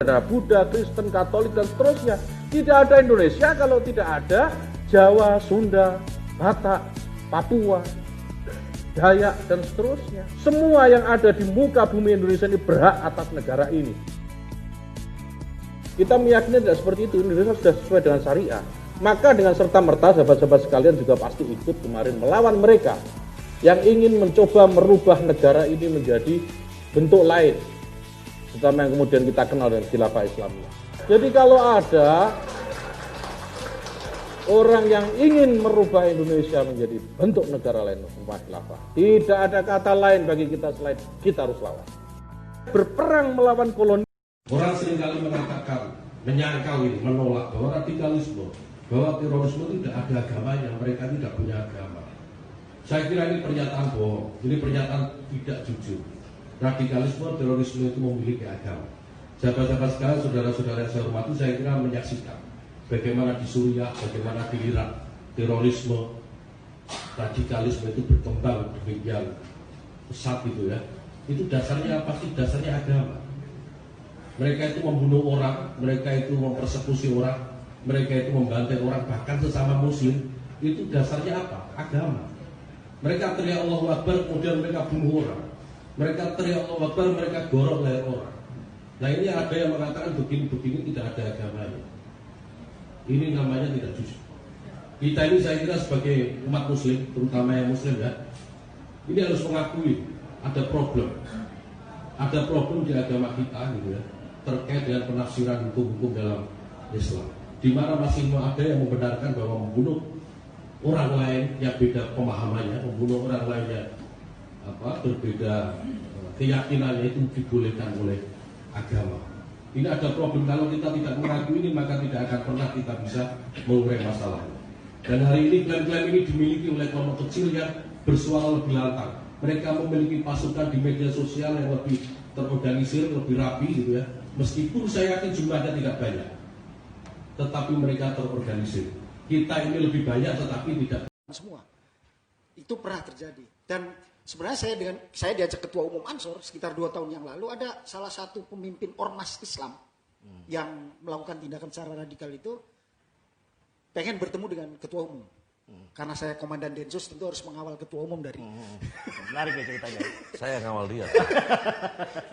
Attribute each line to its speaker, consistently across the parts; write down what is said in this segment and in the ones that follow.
Speaker 1: Ada Buddha, Kristen, Katolik, dan seterusnya. Tidak ada Indonesia kalau tidak ada Jawa, Sunda, Batak, Papua, Dayak, dan seterusnya. Semua yang ada di muka bumi Indonesia ini berhak atas negara ini. Kita meyakini tidak seperti itu, Indonesia sudah sesuai dengan syariah. Maka dengan serta-merta sahabat-sahabat sekalian juga pasti ikut kemarin melawan mereka yang ingin mencoba merubah negara ini menjadi bentuk lain, terutama yang kemudian kita kenal dengan khilafah Islamiyah. Jadi kalau ada orang yang ingin merubah Indonesia menjadi bentuk negara lain, umat khilafah, tidak ada kata lain bagi kita selain kita harus lawan. Berperang melawan koloni.
Speaker 2: Orang seringkali mengatakan, menyangkal ini, menolak bahwa radikalisme, bahwa terorisme tidak ada agamanya, mereka tidak punya agama. Saya kira ini pernyataan bohong, ini pernyataan tidak jujur. Radikalisme, terorisme itu memiliki agama. Sahabat-sahabat sekalian, saudara-saudara yang saya hormati, saya kira menyaksikan bagaimana di Suriah, bagaimana di Irak, terorisme, radikalisme itu berkembang demikian pesat gitu ya. Itu dasarnya apa sih? Dasarnya agama. Mereka itu membunuh orang, mereka itu mempersekusi orang, mereka itu membantai orang, bahkan sesama muslim. Itu dasarnya apa? Agama. Mereka teriak Allahu Akbar, kemudian mereka bunuh orang. Mereka teriak Allahu Akbar, mereka gorok leher orang. Nah ini ada yang mengatakan begini-begini tidak ada agamanya. Ini namanya tidak jujur. Kita ini saya kira sebagai umat muslim, terutama yang muslim ya, ini harus mengakui ada problem. Ada problem di agama kita gitu ya, terkait dengan penafsiran hukum-hukum dalam Islam. Di mana masih ada yang membenarkan bahwa membunuh orang lain yang beda pemahamannya, membunuh orang lain yang berbeda keyakinannya itu dibolehkan oleh agama. Ini ada problem, kalau kita tidak mengakui ini maka tidak akan pernah kita bisa mengurai masalahnya. Dan hari ini klaim-klaim ini dimiliki oleh kelompok kecil yang bersuara lebih lantang. Mereka memiliki pasukan di media sosial yang lebih terorganisir, lebih rapi gitu ya. Meskipun saya yakin jumlahnya tidak banyak, tetapi mereka terorganisir. Kita ini lebih banyak tetapi tidak
Speaker 3: semua. Itu pernah terjadi. Dan sebenarnya saya diajak ketua umum Ansor sekitar 2 tahun yang lalu, ada salah satu pemimpin ormas Islam yang melakukan tindakan secara radikal itu pengen bertemu dengan ketua umum. Karena saya komandan Densus tentu harus mengawal ketua umum dari.
Speaker 4: Menarik ya ceritanya.
Speaker 5: Saya ngawal dia.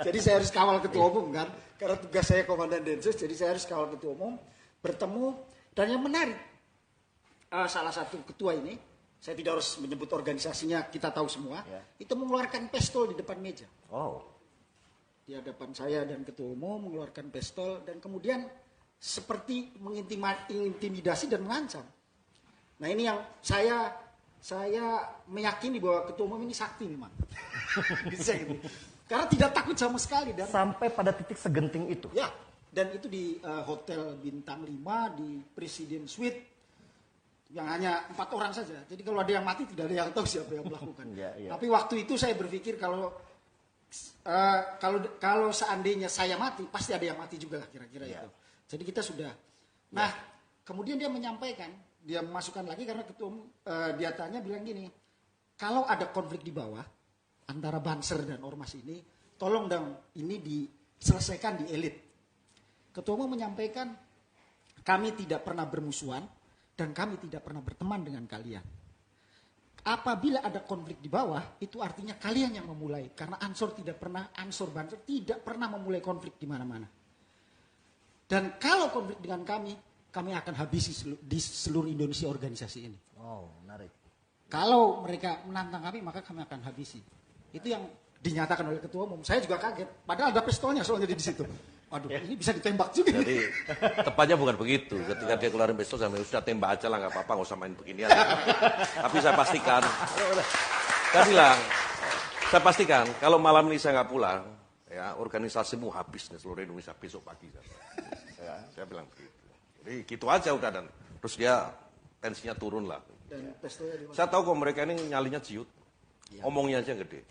Speaker 3: Jadi saya harus kawal ketua umum kan. Karena tugas saya komandan Densus, jadi saya harus kawal ketua umum, bertemu. Dan yang menarik, salah satu ketua ini, saya tidak harus menyebut organisasinya, kita tahu semua, itu mengeluarkan pistol di depan meja.
Speaker 5: Oh.
Speaker 3: Di hadapan saya dan ketua umum mengeluarkan pistol dan kemudian seperti mengintimidasi dan mengancam. Nah ini yang saya meyakini bahwa ketua umum ini sakti memang. Bisa gitu. Karena tidak takut sama sekali. Dan
Speaker 4: sampai pada titik segenting itu.
Speaker 3: Ya, dan itu di hotel bintang 5 di Presiden Suite yang hanya 4 orang saja. Jadi kalau ada yang mati tidak ada yang tahu siapa yang melakukan. Tapi waktu itu saya berpikir kalau seandainya saya mati pasti ada yang mati juga kira-kira itu. Jadi kita sudah. Nah, kemudian dia menyampaikan, dia memasukkan lagi karena ketua umum dia tanya bilang gini, kalau ada konflik di bawah antara Banser dan ormas ini, tolong dong ini diselesaikan di elit. Ketua umum menyampaikan, kami tidak pernah bermusuhan dan kami tidak pernah berteman dengan kalian. Apabila ada konflik di bawah, itu artinya kalian yang memulai. Karena Ansor Banser tidak pernah memulai konflik di mana-mana. Dan kalau konflik dengan kami akan habisi di seluruh Indonesia organisasi ini.
Speaker 4: Oh, menarik.
Speaker 3: Kalau mereka menantang kami, maka kami akan habisi. Itu yang dinyatakan oleh ketua umum. Saya juga kaget. Padahal ada pistolnya soalnya di situ. Aduh, ini bisa ditembak juga.
Speaker 5: Jadi tepatnya bukan begitu. Ketika dia keluarin pistol, saya sudah tembak aja lah, nggak apa-apa, nggak usah main beginian. Tapi saya pastikan, saya pastikan kalau malam ini saya nggak pulang, ya organisasimu habis nih seluruh Indonesia besok pagi. Saya bilang begitu. Jadi gitu aja udah, dan terus dia tensinya turun lah.
Speaker 3: Dan pistolnya
Speaker 5: saya tahu kok mereka ini nyalinya ciut, omongnya aja gede.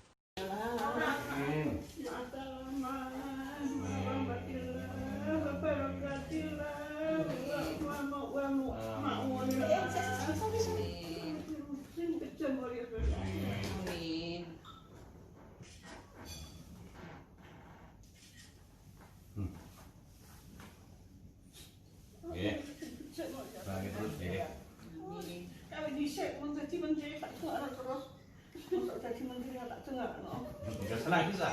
Speaker 2: Senang bisa.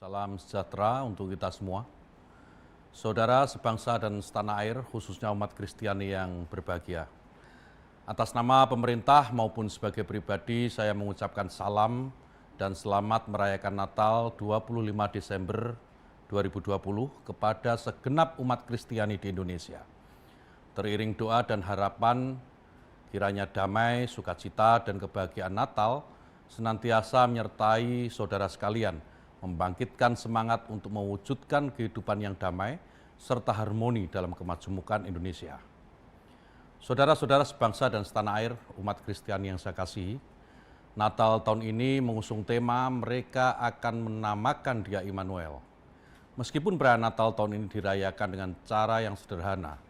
Speaker 6: Salam sejahtera untuk kita semua. Saudara sebangsa dan setanah air, khususnya umat Kristiani yang berbahagia. Atas nama pemerintah maupun sebagai pribadi, saya mengucapkan salam dan selamat merayakan Natal 25 Desember 2020 kepada segenap umat Kristiani di Indonesia. Teriring doa dan harapan, kiranya damai, sukacita, dan kebahagiaan Natal senantiasa menyertai saudara sekalian, membangkitkan semangat untuk mewujudkan kehidupan yang damai serta harmoni dalam kemajemukan Indonesia. Saudara-saudara sebangsa dan setanah air, umat Kristiani yang saya kasihi, Natal tahun ini mengusung tema mereka akan menamakan Dia Immanuel. Meskipun perayaan Natal tahun ini dirayakan dengan cara yang sederhana,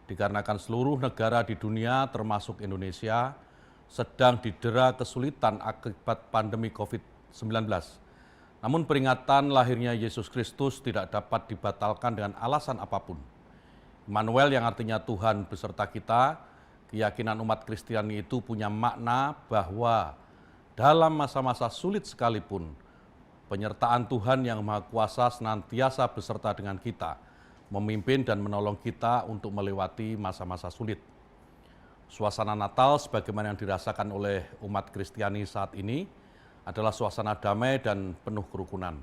Speaker 6: dikarenakan seluruh negara di dunia termasuk Indonesia sedang didera kesulitan akibat pandemi COVID-19. Namun peringatan lahirnya Yesus Kristus tidak dapat dibatalkan dengan alasan apapun. Immanuel yang artinya Tuhan beserta kita, keyakinan umat Kristiani itu punya makna bahwa dalam masa-masa sulit sekalipun, penyertaan Tuhan yang Maha Kuasa senantiasa beserta dengan kita, memimpin dan menolong kita untuk melewati masa-masa sulit. Suasana Natal sebagaimana yang dirasakan oleh umat Kristiani saat ini adalah suasana damai dan penuh kerukunan.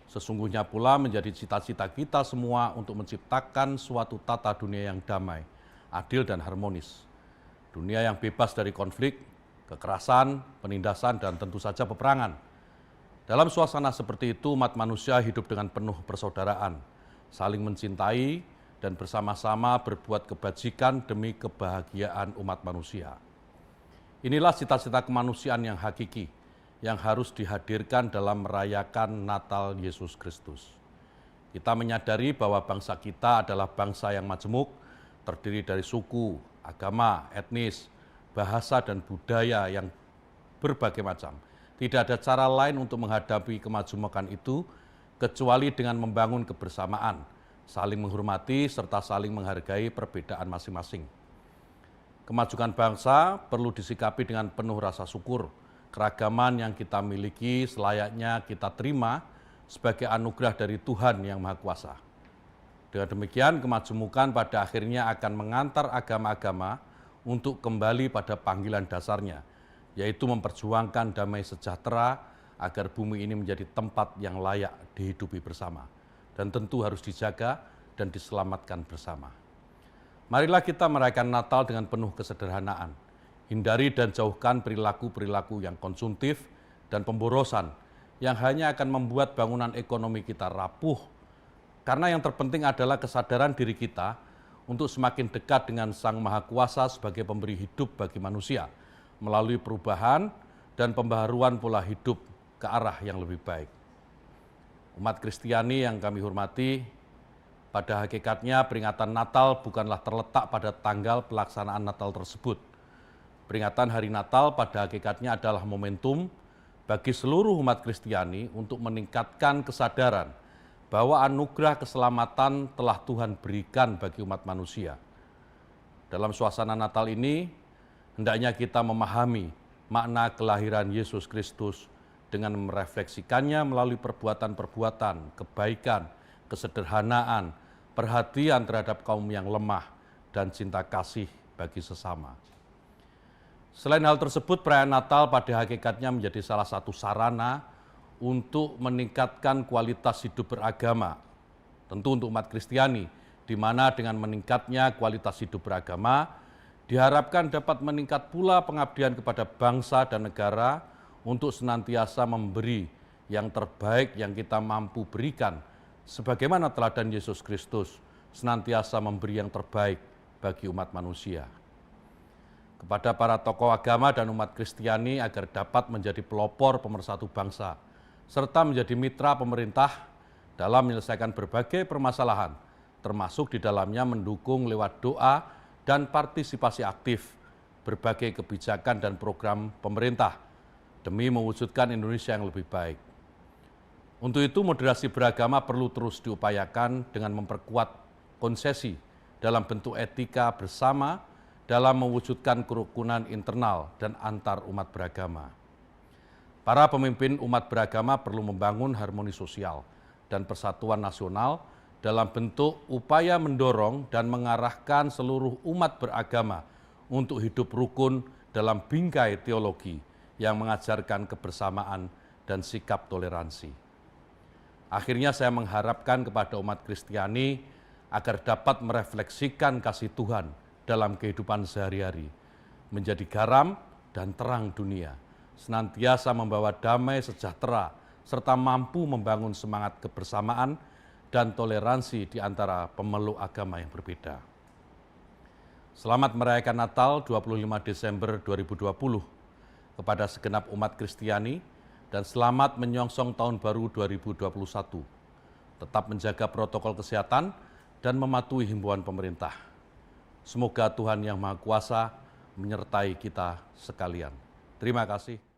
Speaker 6: Sesungguhnya pula menjadi cita-cita kita semua untuk menciptakan suatu tata dunia yang damai, adil dan harmonis. Dunia yang bebas dari konflik, kekerasan, penindasan, dan tentu saja peperangan. Dalam suasana seperti itu, umat manusia hidup dengan penuh persaudaraan, saling mencintai, dan bersama-sama berbuat kebajikan demi kebahagiaan umat manusia. Inilah cita-cita kemanusiaan yang hakiki, yang harus dihadirkan dalam merayakan Natal Yesus Kristus. Kita menyadari bahwa bangsa kita adalah bangsa yang majemuk, terdiri dari suku, agama, etnis, bahasa, dan budaya yang berbagai macam. Tidak ada cara lain untuk menghadapi kemajemukan itu, kecuali dengan membangun kebersamaan, saling menghormati, serta saling menghargai perbedaan masing-masing. Kemajukan bangsa perlu disikapi dengan penuh rasa syukur. Keragaman yang kita miliki selayaknya kita terima sebagai anugerah dari Tuhan yang Maha Kuasa. Dengan demikian, kemajemukan pada akhirnya akan mengantar agama-agama untuk kembali pada panggilan dasarnya, yaitu memperjuangkan damai sejahtera agar bumi ini menjadi tempat yang layak dihidupi bersama, dan tentu harus dijaga dan diselamatkan bersama. Marilah kita merayakan Natal dengan penuh kesederhanaan. Hindari dan jauhkan perilaku-perilaku yang konsumtif dan pemborosan yang hanya akan membuat bangunan ekonomi kita rapuh. Karena yang terpenting adalah kesadaran diri kita untuk semakin dekat dengan Sang Maha Kuasa sebagai pemberi hidup bagi manusia melalui perubahan dan pembaharuan pola hidup ke arah yang lebih baik. Umat Kristiani yang kami hormati, pada hakikatnya peringatan Natal bukanlah terletak pada tanggal pelaksanaan Natal tersebut. Peringatan Hari Natal pada hakikatnya adalah momentum bagi seluruh umat Kristiani untuk meningkatkan kesadaran bahwa anugerah keselamatan telah Tuhan berikan bagi umat manusia. Dalam suasana Natal ini, hendaknya kita memahami makna kelahiran Yesus Kristus dengan merefleksikannya melalui perbuatan-perbuatan, kebaikan, kesederhanaan, perhatian terhadap kaum yang lemah, dan cinta kasih bagi sesama. Selain hal tersebut, perayaan Natal pada hakikatnya menjadi salah satu sarana untuk meningkatkan kualitas hidup beragama. Tentu untuk umat Kristiani, di mana dengan meningkatnya kualitas hidup beragama, diharapkan dapat meningkat pula pengabdian kepada bangsa dan negara untuk senantiasa memberi yang terbaik yang kita mampu berikan, sebagaimana teladan Yesus Kristus senantiasa memberi yang terbaik bagi umat manusia. Kepada para tokoh agama dan umat Kristiani agar dapat menjadi pelopor pemersatu bangsa, serta menjadi mitra pemerintah dalam menyelesaikan berbagai permasalahan, termasuk di dalamnya mendukung lewat doa dan partisipasi aktif berbagai kebijakan dan program pemerintah demi mewujudkan Indonesia yang lebih baik. Untuk itu, moderasi beragama perlu terus diupayakan dengan memperkuat konsesi dalam bentuk etika bersama dalam mewujudkan kerukunan internal dan antar umat beragama. Para pemimpin umat beragama perlu membangun harmoni sosial dan persatuan nasional dalam bentuk upaya mendorong dan mengarahkan seluruh umat beragama untuk hidup rukun dalam bingkai teologi yang mengajarkan kebersamaan dan sikap toleransi. Akhirnya saya mengharapkan kepada umat Kristiani agar dapat merefleksikan kasih Tuhan dalam kehidupan sehari-hari, menjadi garam dan terang dunia, senantiasa membawa damai sejahtera, serta mampu membangun semangat kebersamaan dan toleransi di antara pemeluk agama yang berbeda. Selamat merayakan Natal 25 Desember 2020 kepada segenap umat Kristiani dan selamat menyongsong tahun baru 2021. Tetap menjaga protokol kesehatan dan mematuhi himbauan pemerintah. Semoga Tuhan Yang Maha Kuasa menyertai kita sekalian. Terima kasih.